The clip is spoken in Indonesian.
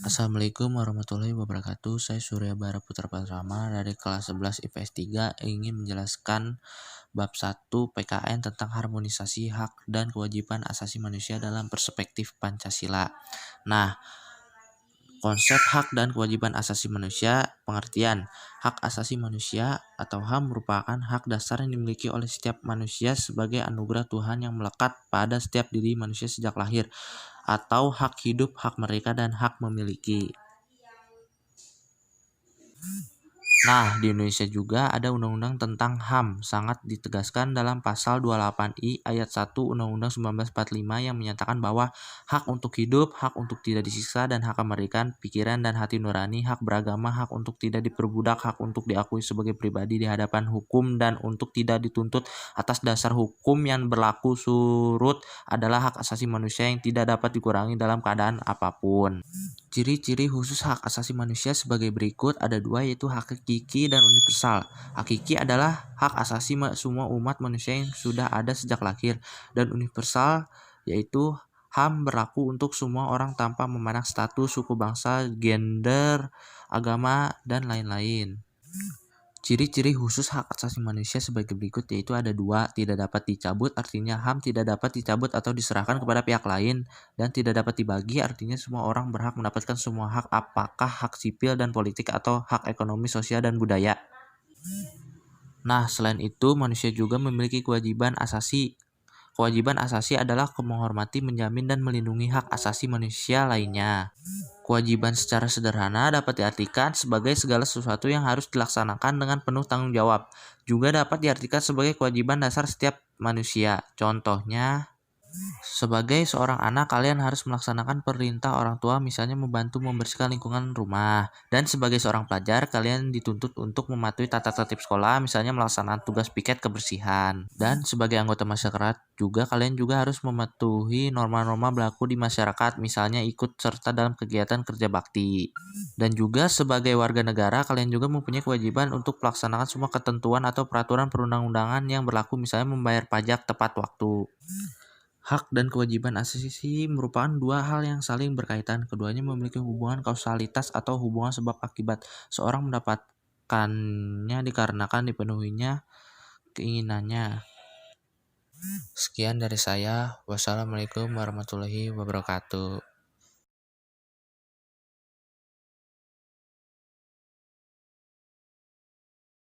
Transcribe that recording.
Assalamualaikum warahmatullahi wabarakatuh. Saya Surya Bara Putra Pratama dari kelas 11 IPS 3 ingin menjelaskan bab 1 PKN tentang harmonisasi hak dan kewajiban asasi manusia dalam perspektif Pancasila. Nah, konsep hak dan kewajiban asasi manusia, pengertian. Hak asasi manusia atau HAM merupakan hak dasar yang dimiliki oleh setiap manusia sebagai anugerah Tuhan yang melekat pada setiap diri manusia sejak lahir, atau hak hidup, hak mereka, dan hak memiliki. Nah, di Indonesia juga ada undang-undang tentang HAM, sangat ditegaskan dalam pasal 28I ayat 1 Undang-Undang 1945 yang menyatakan bahwa hak untuk hidup, hak untuk tidak disiksa, dan hak kemerdekaan pikiran dan hati nurani, hak beragama, hak untuk tidak diperbudak, hak untuk diakui sebagai pribadi di hadapan hukum, dan untuk tidak dituntut atas dasar hukum yang berlaku surut adalah hak asasi manusia yang tidak dapat dikurangi dalam keadaan apapun. Ciri-ciri khusus hak asasi manusia sebagai berikut, ada dua, yaitu hak hakiki dan universal. Hakiki adalah hak asasi semua umat manusia yang sudah ada sejak lahir, dan universal yaitu HAM berlaku untuk semua orang tanpa memandang status, suku bangsa, gender, agama, dan lain-lain. Ciri-ciri khusus hak asasi manusia sebagai berikut, yaitu ada dua, tidak dapat dicabut, artinya HAM tidak dapat dicabut atau diserahkan kepada pihak lain, dan tidak dapat dibagi, artinya semua orang berhak mendapatkan semua hak, apakah hak sipil dan politik atau hak ekonomi, sosial, dan budaya. Nah, selain itu, manusia juga memiliki kewajiban asasi. Kewajiban asasi adalah menghormati, menjamin, dan melindungi hak asasi manusia lainnya. Kewajiban secara sederhana dapat diartikan sebagai segala sesuatu yang harus dilaksanakan dengan penuh tanggung jawab. Juga dapat diartikan sebagai kewajiban dasar setiap manusia. Contohnya, sebagai seorang anak, kalian harus melaksanakan perintah orang tua, misalnya membantu membersihkan lingkungan rumah. Dan sebagai seorang pelajar, kalian dituntut untuk mematuhi tata tertib sekolah, misalnya melaksanakan tugas piket kebersihan. Dan sebagai anggota masyarakat juga, kalian juga harus mematuhi norma-norma berlaku di masyarakat, misalnya ikut serta dalam kegiatan kerja bakti. Dan juga sebagai warga negara, kalian juga mempunyai kewajiban untuk melaksanakan semua ketentuan atau peraturan perundang-undangan yang berlaku, misalnya membayar pajak tepat waktu. Hak dan kewajiban asasi merupakan dua hal yang saling berkaitan. Keduanya memiliki hubungan kausalitas atau hubungan sebab akibat. Seorang mendapatkannya dikarenakan dipenuhinya keinginannya. Sekian dari saya. Wassalamualaikum warahmatullahi wabarakatuh.